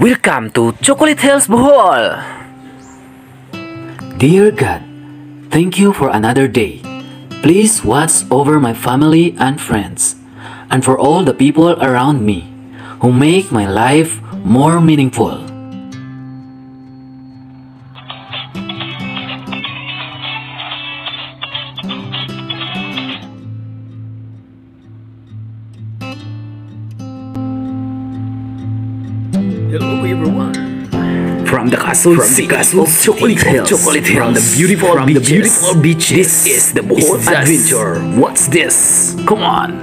Welcome to Chocolate Hills Bohol! Dear God, thank you for another day. Please watch over my family and friends, and for all the people around me who make my life more meaningful. Hello everyone! From the castle of Chocolate Hills, from the beautiful beaches, this is the Bohol Adventure. What's this? Come on!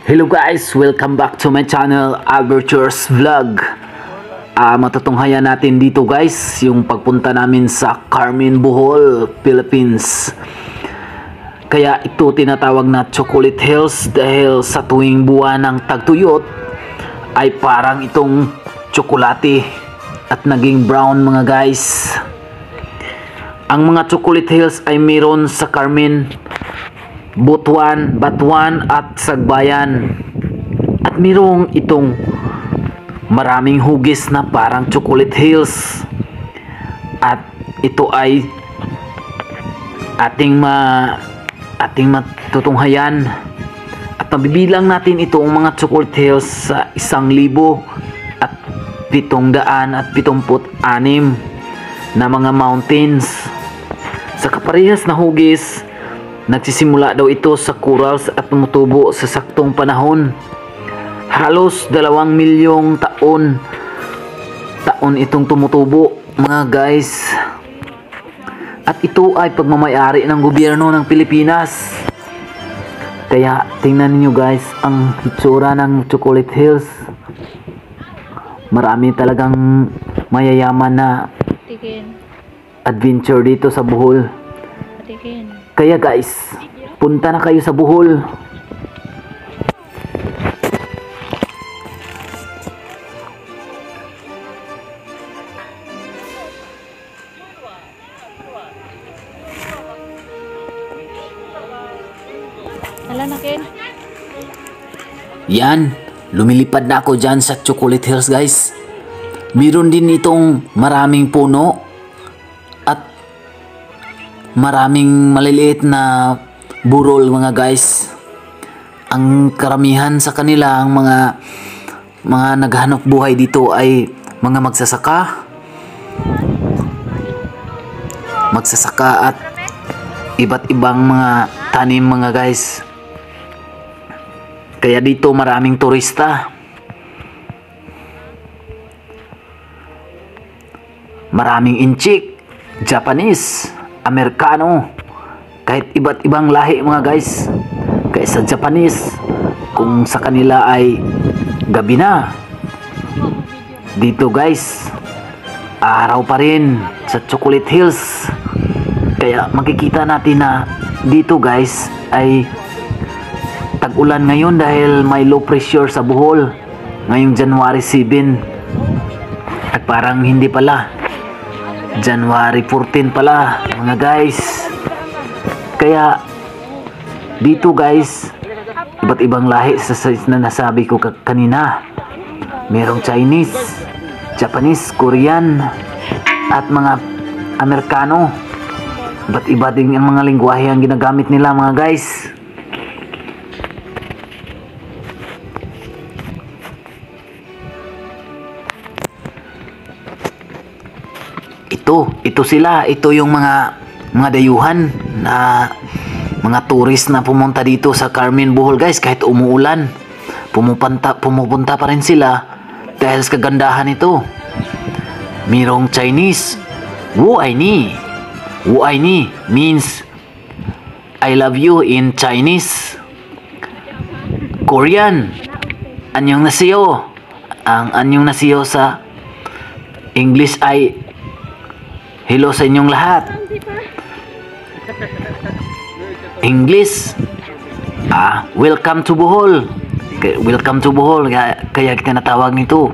Hello guys! Welcome back to my channel, Alberto's Vlog. Matutunghayan natin dito guys yung pagpunta namin sa Carmen, Bohol, Philippines. Kaya ito tinatawag na Chocolate Hills dahil sa tuwing buwan ng tagtuyot ay parang itong tsokolate at naging brown mga guys. Ang mga Chocolate Hills ay meron sa Carmen, Butuan, Batuan at Sagbayan. At mayroong itong maraming hugis na parang Chocolate Hills. At ito ay ating matutunghayan. At mabibilang natin itong mga Chocolate Hills sa 1,776 na mga mountains. Sa kaparehas na hugis, nagsisimula daw ito sa corals at tumutubo sa saktong panahon. Halos 2 milyong taon itong tumutubo mga guys. At ito ay pagmamayari ng gobyerno ng Pilipinas. Kaya tingnan niyo guys ang hitsura ng Chocolate Hills. Marami talagang mayayaman na adventure dito sa Bohol. Kaya guys, punta na kayo sa Bohol. Yan, lumilipad na ako dyan sa Chocolate Hills guys. Meron din itong maraming puno at maraming maliliit na burol mga guys. Ang karamihan sa kanila, ang mga naghanap buhay dito ay mga magsasaka at iba't ibang mga tanim mga guys. Kaya dito maraming turista. Maraming Inchik, Japanese, Amerikano, kahit iba't ibang lahi mga guys. Kaya sa Japanese, kung sa kanila ay gabi na, dito guys araw pa rin sa Chocolate Hills. Kaya makikita natin na dito guys ay tag-ulan ngayon dahil may low pressure sa Bohol ngayong January 7. At parang hindi pala, January 14 pala mga guys. Kaya dito guys, iba't ibang lahi sa size na nasabi ko kanina. Merong Chinese, Japanese, Korean at mga Amerikano. Iba't iba din ang mga lingwahe ang ginagamit nila mga guys. Ito sila, ito yung mga dayuhan na mga tourist na pumunta dito sa Carmen, Bohol guys. Kahit umuulan, pumupunta pa rin sila dahil sa kagandahan nito. Mirong Chinese, Wu Ai Ni. Wu Ai Ni means I love you in Chinese. Korean, Annyeong Naseyo. Ang Annyeong Naseyo sa English ay hello sa inyong lahat. English, welcome to Bohol. Welcome to Bohol, kaya kita natawag nito.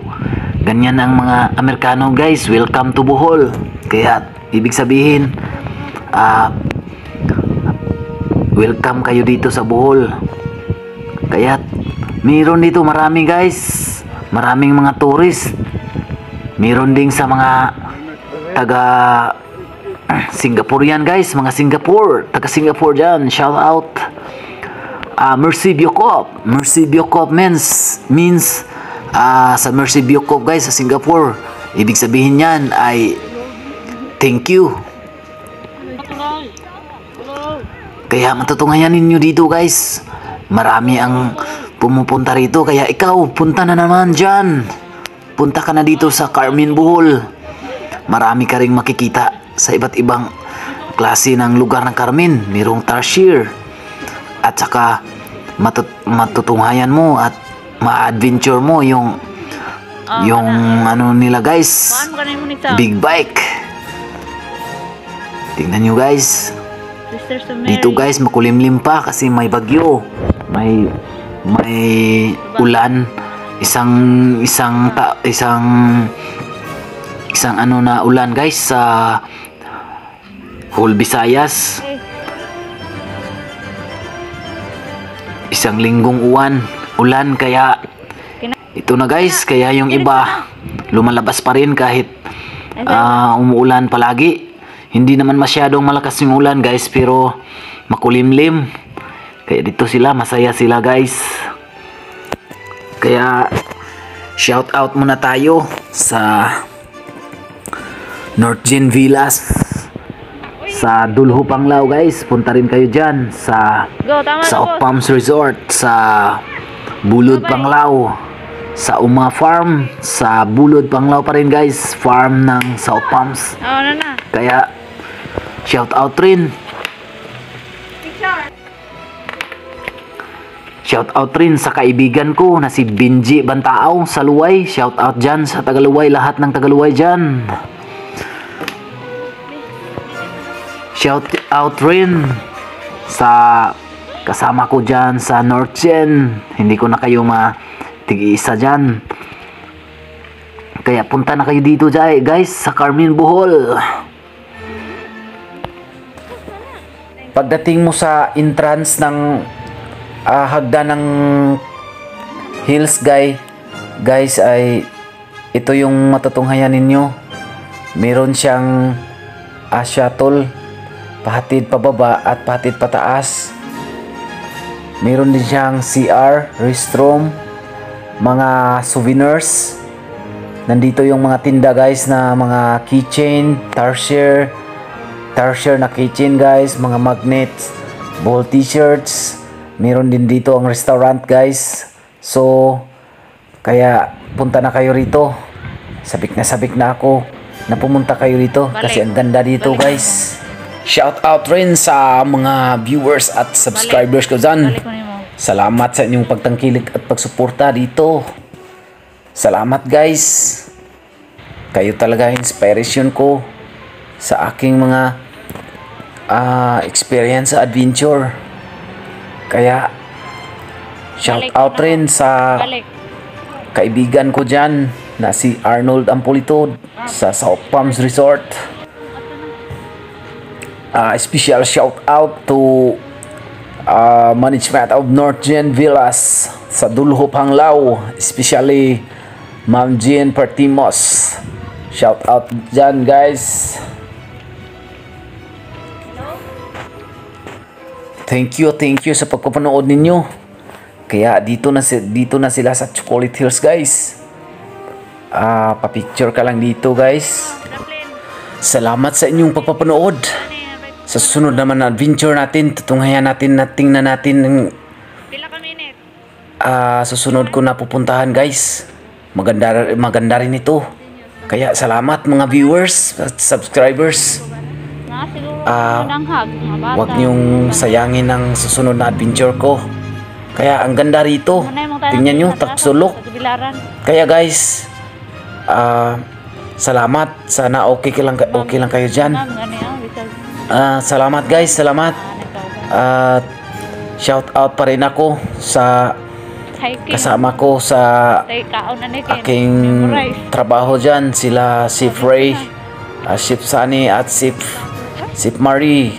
Ganyan ang mga Amerikano guys, welcome to Bohol. Kaya ibig sabihin, welcome kayo dito sa Bohol. Kaya meron dito marami guys, maraming mga tourist. Meron ding sa mga taga Singaporean guys, mga Singapore, taga Singapore dyan, shout out. Mercy Biokop. Mercy Biokop means sa Mercy Biokop guys sa Singapore, ibig sabihin yan ay thank you. Kaya matutunghayan ninyo dito guys, marami ang pumupunta rito. Kaya ikaw, punta na naman dyan. Punta ka na dito sa Carmen Bohol. Marami ka ring makikita sa iba't ibang klase ng lugar ng Carmen. Mayroong tarsier. At saka matutunghayan mo at ma-adventure mo yung ano nila guys, big bike. Tingnan nyo guys. Dito guys makulimlim pa kasi may bagyo. May ulan. Isang ano na ulan guys sa whole Visayas. Isang linggong ulan kaya ito na guys, kaya yung iba lumalabas pa rin kahit umuulan palagi. Hindi naman masyadong malakas yung ulan guys, pero makulimlim. Kaya dito sila, masaya sila guys. Kaya shout out muna tayo sa North Gen Villas sa Dulho Panglao guys. Punta rin kayo dyan sa South Palms Resort sa Bulod Panglao, sa Uma Farm sa Bulod Panglao pa rin guys, farm ng South Palms. Kaya shout out rin. Shout out rin sa kaibigan ko na si Benji Bantao sa Luway. Shout out dyan sa Tagaluway, lahat ng Tagaluway dyan. Shout out rin sa kasama ko dyan sa North Gen. Hindi ko na kayo matig-iisa dyan. Kaya punta na kayo dito guys sa Carmen Bohol. Pagdating mo sa entrance ng hagdan ng hills guys ay ito yung matutunghayan ninyo. Meron siyang shuttle pahatid pababa at pahatid pataas. Meron din siyang CR, restroom, mga souvenirs. Nandito yung mga tinda guys na mga keychain, tarsier na keychain guys, mga magnets, Bohol t-shirts. Meron din dito ang restaurant guys. So kaya punta na kayo rito. Sabik na ako na pumunta kayo rito kasi ang ganda dito guys. Shout out rin sa mga viewers at subscribers ko dyan. Salamat sa inyong pagtangkilik at pagsuporta dito. Salamat guys. Kayo talaga inspiration ko sa aking mga experience sa adventure. Kaya shout out rin sa kaibigan ko dyan na si Arnold Ampolitod sa South Palms Resort. Special shout out to management of North Gen Villas sa Dulho Panglao, especially Ma'am Jean Pertimos. Shout out dyan guys. Thank you sa pagpapanood ninyo. Kaya dito na sila sa Chocolate Hills guys. Pa-picture ka lang dito guys. Salamat sa inyong pagpapanood. Sa susunod naman na adventure natin, tutunghayan natin, tingnan natin susunod ko na pupuntahan guys. Maganda rin ito. Kaya salamat mga viewers at subscribers. Na siguro Ah, nanghag mga bata. Huwag niyong sayangin ang susunod na adventure ko. Kaya ang ganda rito. Muna yung mga tayo Tingnan nyo, sa taksulok. Sa Tubilaran. Kaya guys, salamat. Sana okay lang kayo dyan. Gani because Salamat guys, salamat. At shout out pa rin ako sa hiking. kasama ko sa Tay kaon na ni aking memorize. trabaho dyan. Sila Chef Ray, Chef Sunny at Chef Marie.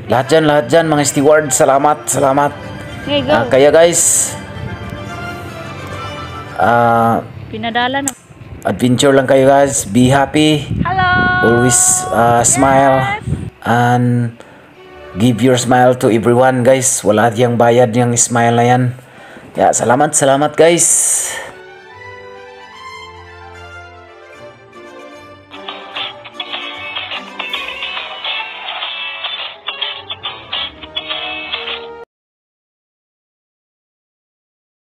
Lahat dyan mga steward. Salamat. Okay, go. Kaya guys, Pinadala na. adventure lang kayo guys. Be happy. Hello. Always smile. And give your smile to everyone guys. Wala diyang bayad yung smile na yan. Salamat guys.